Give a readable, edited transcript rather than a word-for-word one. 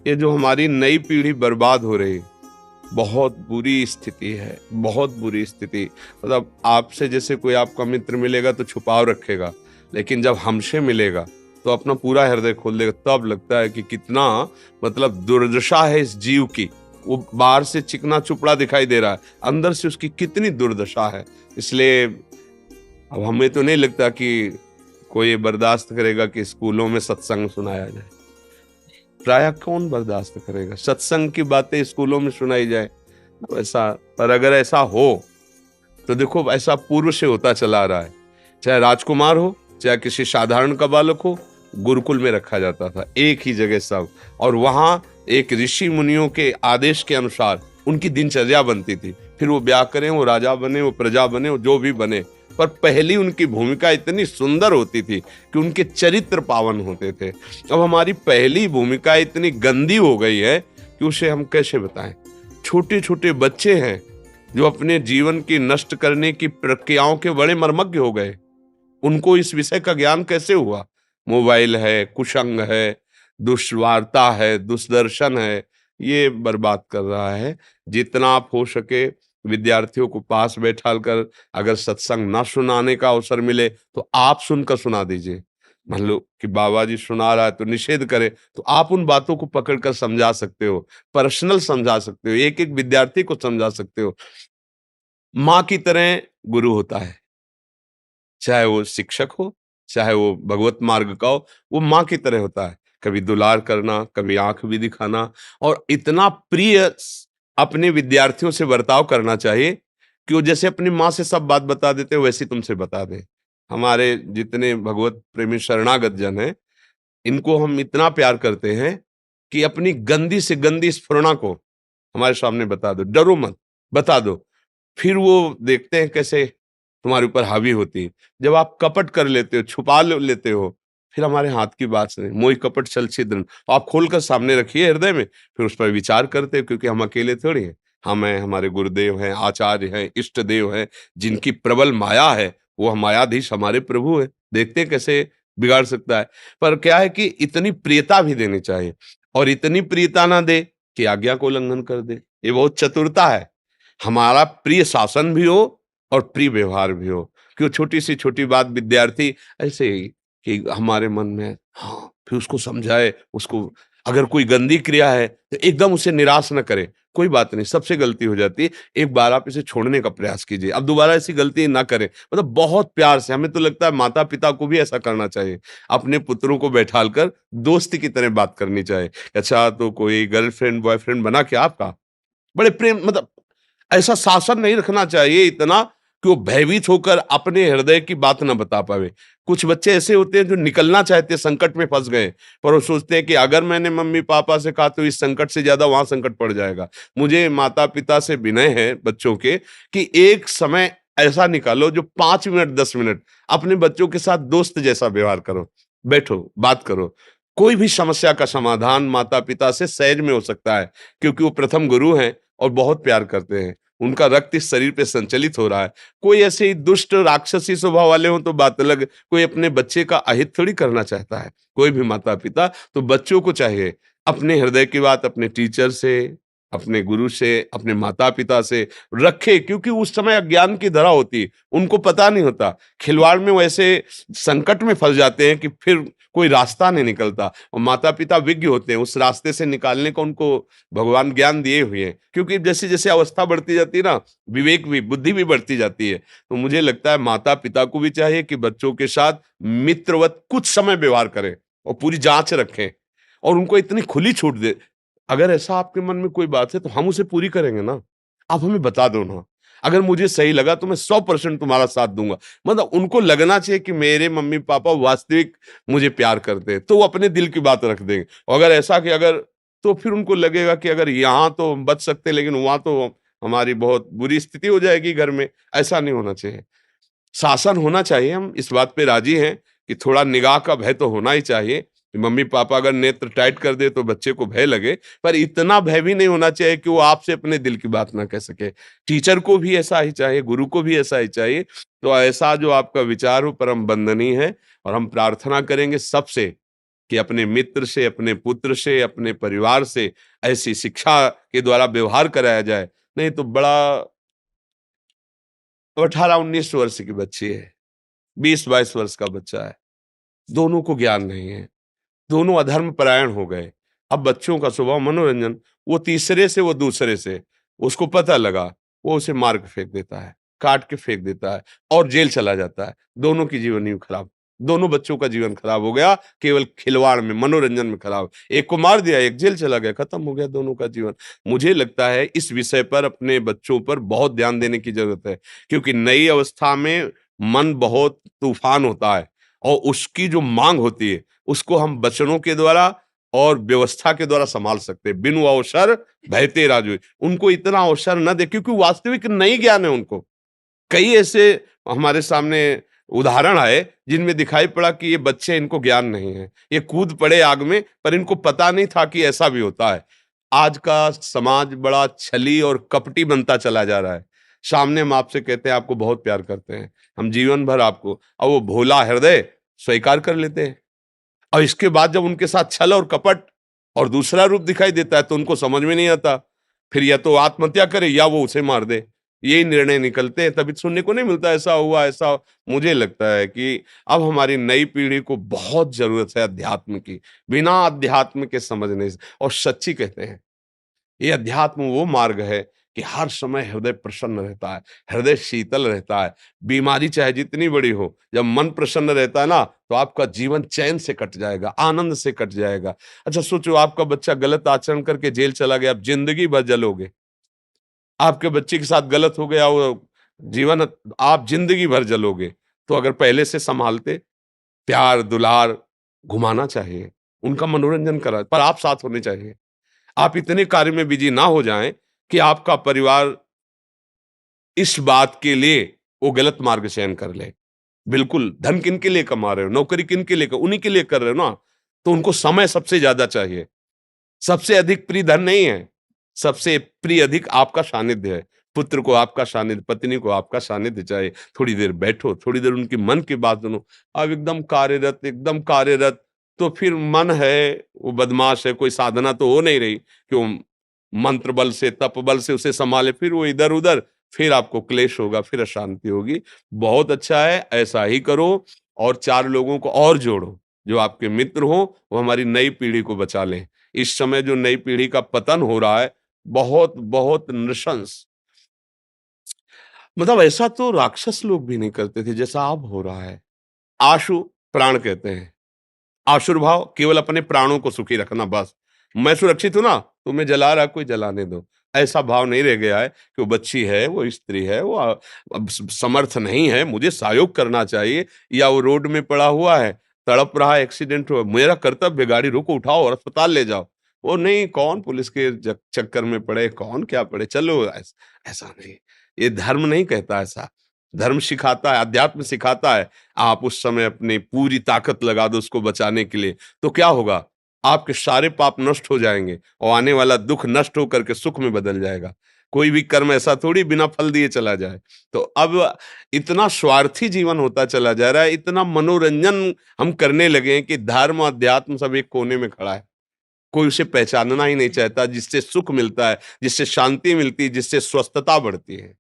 ये जो हमारी नई पीढ़ी बर्बाद हो रही है, बहुत बुरी स्थिति है, बहुत बुरी स्थिति। मतलब आपसे जैसे कोई आपका मित्र मिलेगा तो छुपाव रखेगा, लेकिन जब हमसे मिलेगा तो अपना पूरा हृदय खोल देगा। तब लगता है कि कितना मतलब दुर्दशा है इस जीव की। वो बाहर से चिकना चुपड़ा दिखाई दे रहा है, अंदर से उसकी कितनी दुर्दशा है। इसलिए अब हमें तो नहीं लगता कि कोई ये बर्दाश्त करेगा कि स्कूलों में सत्संग सुनाया जाए। प्रायः कौन बर्दाश्त करेगा सत्संग की बातें स्कूलों में सुनाई जाए? तो ऐसा, पर अगर ऐसा हो तो देखो ऐसा पूर्व से होता चला आ रहा है। चाहे राजकुमार हो, चाहे किसी साधारण का बालक हो, गुरुकुल में रखा जाता था, एक ही जगह सब। और वहां एक ऋषि मुनियों के आदेश के अनुसार उनकी दिनचर्या बनती थी। फिर वो ब्याह करें, वो राजा बने, वो प्रजा बने, वो जो भी बने, पर पहली उनकी भूमिका इतनी सुंदर होती थी कि उनके चरित्र पावन होते थे। अब हमारी पहली भूमिका इतनी गंदी हो गई है कि उसे हम कैसे बताएं। छोटे छोटे बच्चे हैं जो अपने जीवन की नष्ट करने की प्रक्रियाओं के बड़े मर्मज्ञ हो गए। उनको इस विषय का ज्ञान कैसे हुआ? मोबाइल है, कुसंग है, दुष्वार्ता है, दुष्दर्शन है, ये बर्बाद कर रहा है। जितना आप हो सके विद्यार्थियों को पास बैठाल कर, अगर सत्संग ना सुनाने का अवसर मिले तो आप सुनकर सुना दीजिए। मान लो कि बाबा जी सुना रहा है तो निषेध करे, तो आप उन बातों को पकड़कर समझा सकते हो, पर्सनल समझा सकते हो, एक एक विद्यार्थी को समझा सकते हो। माँ की तरह गुरु होता है, चाहे वो शिक्षक हो, चाहे वो भगवत मार्ग का हो, वो माँ की तरह होता है। कभी दुलार करना, कभी आंख भी दिखाना, और इतना प्रिय अपने विद्यार्थियों से बर्ताव करना चाहिए कि वो जैसे अपनी माँ से सब बात बता देते हो वैसी तुमसे बता दें। हमारे जितने भगवत प्रेमी शरणागत जन हैं, इनको हम इतना प्यार करते हैं कि अपनी गंदी से गंदी स्फुरणा को हमारे सामने बता दो, डरो मत, बता दो। फिर वो देखते हैं कैसे तुम्हारे ऊपर हावी होती है। जब आप कपट कर लेते हो, लेते हो, फिर हमारे हाथ की बात सुने, मोहि कपट छल छिद्र, तो आप खोलकर सामने रखिए हृदय में, फिर उस पर विचार करते हो, क्योंकि हम अकेले थोड़ी हैं। हम हैं, हमारे गुरुदेव हैं, आचार्य हैं, इष्ट देव हैं, जिनकी प्रबल माया है, वो मायाधीश हमारे प्रभु है। देखते हैं कैसे बिगाड़ सकता है। पर क्या है कि इतनी प्रियता भी देनी चाहिए, और इतनी प्रियता ना दे कि आज्ञा को उल्लंघन कर दे। ये बहुत चतुरता है। हमारा प्रिय शासन भी हो और प्रिय व्यवहार भी हो। क्यों छोटी सी छोटी बात विद्यार्थी ऐसे ही कि हमारे मन में, हाँ, फिर उसको समझाए, उसको अगर कोई गंदी क्रिया है तो एकदम उसे निराश न करें। कोई बात नहीं, सबसे गलती हो जाती है, एक बार आप इसे छोड़ने का प्रयास कीजिए, अब दोबारा ऐसी गलती ना करें। मतलब बहुत प्यार से, हमें तो लगता है माता पिता को भी ऐसा करना चाहिए, अपने पुत्रों को बैठाल कर दोस्त की तरह बात करनी चाहिए। अच्छा, तो कोई गर्लफ्रेंड बॉयफ्रेंड बना क्या आपका? बड़े प्रेम, मतलब ऐसा शासन नहीं रखना चाहिए इतना कि वो भयभीत होकर अपने हृदय की बात ना बता पावे। कुछ बच्चे ऐसे होते हैं जो निकलना चाहते हैं, संकट में फंस गए, पर वो सोचते हैं कि अगर मैंने मम्मी पापा से कहा तो इस संकट से ज्यादा वहां संकट पड़ जाएगा। मुझे माता पिता से विनय है बच्चों के कि एक समय ऐसा निकालो जो 5 मिनट 10 मिनट अपने बच्चों के साथ दोस्त जैसा व्यवहार करो, बैठो बात करो। कोई भी समस्या का समाधान माता पिता से सहज में हो सकता है, क्योंकि वो प्रथम गुरु हैं और बहुत प्यार करते हैं। उनका रक्त इस शरीर पे संचलित हो रहा है। कोई ऐसे ही दुष्ट राक्षसी स्वभाव वाले हों तो बात अलग, कोई अपने बच्चे का अहित थोड़ी करना चाहता है। कोई भी माता पिता, तो बच्चों को चाहिए अपने हृदय की बात अपने टीचर से, अपने गुरु से, अपने माता पिता से रखे, क्योंकि उस समय अज्ञान की धरा होती है, उनको पता नहीं होता। खिलवाड़ में वैसे संकट में फंस जाते हैं कि फिर कोई रास्ता नहीं निकलता, और माता पिता विज्ञ होते हैं, उस रास्ते से निकालने का उनको भगवान ज्ञान दिए हुए हैं। क्योंकि जैसे जैसे अवस्था बढ़ती जाती है ना, विवेक भी, बुद्धि भी बढ़ती जाती है। तो मुझे लगता है माता पिता को भी चाहिए कि बच्चों के साथ मित्रवत कुछ समय व्यवहार करें और पूरी जांच रखें, और उनको इतनी खुली छूट दे। अगर ऐसा आपके मन में कोई बात है तो हम उसे पूरी करेंगे ना, आप हमें बता दो ना। अगर मुझे सही लगा तो मैं 100% तुम्हारा साथ दूंगा। मतलब उनको लगना चाहिए कि मेरे मम्मी पापा वास्तविक मुझे प्यार करते हैं, तो वो अपने दिल की बात रख देंगे। और अगर ऐसा कि अगर, तो फिर उनको लगेगा कि अगर यहाँ तो हम बच सकते लेकिन वहां तो हमारी बहुत बुरी स्थिति हो जाएगी घर में। ऐसा नहीं होना चाहिए, शासन होना चाहिए। हम इस बात पे राजी हैं कि थोड़ा निगाह का भय तो होना ही चाहिए। कि मम्मी पापा अगर नेत्र टाइट कर दे तो बच्चे को भय लगे, पर इतना भय भी नहीं होना चाहिए कि वो आपसे अपने दिल की बात ना कह सके। टीचर को भी ऐसा ही चाहिए, गुरु को भी ऐसा ही चाहिए। तो ऐसा जो आपका विचार हो परम वंदनीय है, और हम प्रार्थना करेंगे सबसे कि अपने मित्र से, अपने पुत्र से, अपने परिवार से ऐसी शिक्षा के द्वारा व्यवहार कराया जाए। नहीं तो बड़ा 18-19 वर्ष की बच्ची है, 20-22 वर्ष का बच्चा है, दोनों को ज्ञान नहीं है, दोनों अधर्म परायण हो गए। अब बच्चों का स्वभाव मनोरंजन, वो तीसरे से, वो दूसरे से, उसको पता लगा, वो उसे मार के फेंक देता है, काट के फेंक देता है और जेल चला जाता है। दोनों की जीवनी खराब, दोनों बच्चों का जीवन खराब हो गया, केवल खिलवाड़ में, मनोरंजन में खराब। एक को मार दिया, एक जेल चला गया, खत्म हो गया दोनों का जीवन। मुझे लगता है इस विषय पर अपने बच्चों पर बहुत ध्यान देने की जरूरत है, क्योंकि नई अवस्था में मन बहुत तूफान होता है और उसकी जो मांग होती है उसको हम वचनों के द्वारा और व्यवस्था के द्वारा संभाल सकते हैं। बिनु अवसर भयते राजू, उनको इतना अवसर न दे, क्योंकि वास्तविक नहीं ज्ञान है उनको। कई ऐसे हमारे सामने उदाहरण आए जिनमें दिखाई पड़ा कि ये बच्चे, इनको ज्ञान नहीं है, ये कूद पड़े आग में, पर इनको पता नहीं था कि ऐसा भी होता है। आज का समाज बड़ा छली और कपटी बनता चला जा रहा है। सामने हम आपसे कहते हैं आपको बहुत प्यार करते हैं, हम जीवन भर आपको, और वो भोला हृदय स्वीकार कर लेते हैं। और इसके बाद जब उनके साथ छल और कपट और दूसरा रूप दिखाई देता है तो उनको समझ में नहीं आता, फिर या तो आत्महत्या करे या वो उसे मार दे, यही निर्णय निकलते हैं। तभी सुनने को नहीं मिलता ऐसा हुआ ऐसा। मुझे लगता है कि अब हमारी नई पीढ़ी को बहुत जरूरत है अध्यात्म की, बिना अध्यात्म के समझ नहीं। और सच्ची कहते हैं, ये अध्यात्म वो मार्ग है कि हर समय हृदय प्रसन्न रहता है, हृदय शीतल रहता है। बीमारी चाहे जितनी बड़ी हो, जब मन प्रसन्न रहता है ना, तो आपका जीवन चैन से कट जाएगा, आनंद से कट जाएगा। अच्छा सोचो, आपका बच्चा गलत आचरण करके जेल चला गया, आप जिंदगी भर जलोगे। आपके बच्चे के साथ गलत हो गया, वो जीवन, आप जिंदगी भर जलोगे। तो अगर पहले से संभालते, प्यार दुलार घुमाना चाहिए, उनका मनोरंजन करा, पर आप साथ होने चाहिए। आप इतने कार्य में बिजी ना हो जाएं कि आपका परिवार इस बात के लिए वो गलत मार्ग चयन कर ले। बिल्कुल, धन किन के लिए कमा रहे हो, नौकरी किन के लिए, उन्हीं के लिए कर रहे हो ना। तो उनको समय सबसे ज्यादा चाहिए। सबसे अधिक प्रिय धन नहीं है, सबसे प्रिय अधिक आपका सानिध्य है। पुत्र को आपका सानिध्य, पत्नी को आपका सानिध्य चाहिए। थोड़ी देर बैठो, थोड़ी देर उनकी मन की बात सुनो। अब एकदम कार्यरत, तो फिर मन है वो बदमाश है, कोई साधना तो हो नहीं रही कि वो मंत्र बल से, तप बल से उसे संभाले, फिर वो इधर उधर, फिर आपको क्लेश होगा, फिर अशांति होगी। बहुत अच्छा है, ऐसा ही करो और चार लोगों को और जोड़ो, जो आपके मित्र हो, वो हमारी नई पीढ़ी को बचा लें। इस समय जो नई पीढ़ी का पतन हो रहा है, बहुत बहुत नृशंस, मतलब ऐसा तो राक्षस लोग भी नहीं करते थे जैसा अब हो रहा है। आशु प्राण कहते हैं, आशुर्भाव केवल अपने प्राणों को सुखी रखना, बस मैं सुरक्षित हूं ना, तुम्हें जला रहा कोई जलाने दो, ऐसा भाव नहीं रह गया है कि वो बच्ची है, वो स्त्री है, वो अब समर्थ नहीं है, मुझे सहयोग करना चाहिए, या वो रोड में पड़ा हुआ है, तड़प रहा है, एक्सीडेंट हुआ, मेरा कर्तव्य गाड़ी रोको, उठाओ और अस्पताल ले जाओ। वो नहीं, कौन पुलिस के चक्कर में पड़े, कौन क्या पड़े, चलो ऐसा नहीं। ये धर्म नहीं कहता ऐसा। धर्म सिखाता है, अध्यात्म सिखाता है, आप उस समय अपनी पूरी ताकत लगा दो उसको बचाने के लिए, तो क्या होगा, आपके सारे पाप नष्ट हो जाएंगे और आने वाला दुख नष्ट होकर के सुख में बदल जाएगा। कोई भी कर्म ऐसा थोड़ी बिना फल दिए चला जाए। तो अब इतना स्वार्थी जीवन होता चला जा रहा है, इतना मनोरंजन हम करने लगे हैं कि धर्म अध्यात्म सब एक कोने में खड़ा है। कोई उसे पहचानना ही नहीं चाहता, जिससे सुख मिलता है, जिससे शांति मिलती है, जिससे स्वस्थता बढ़ती है।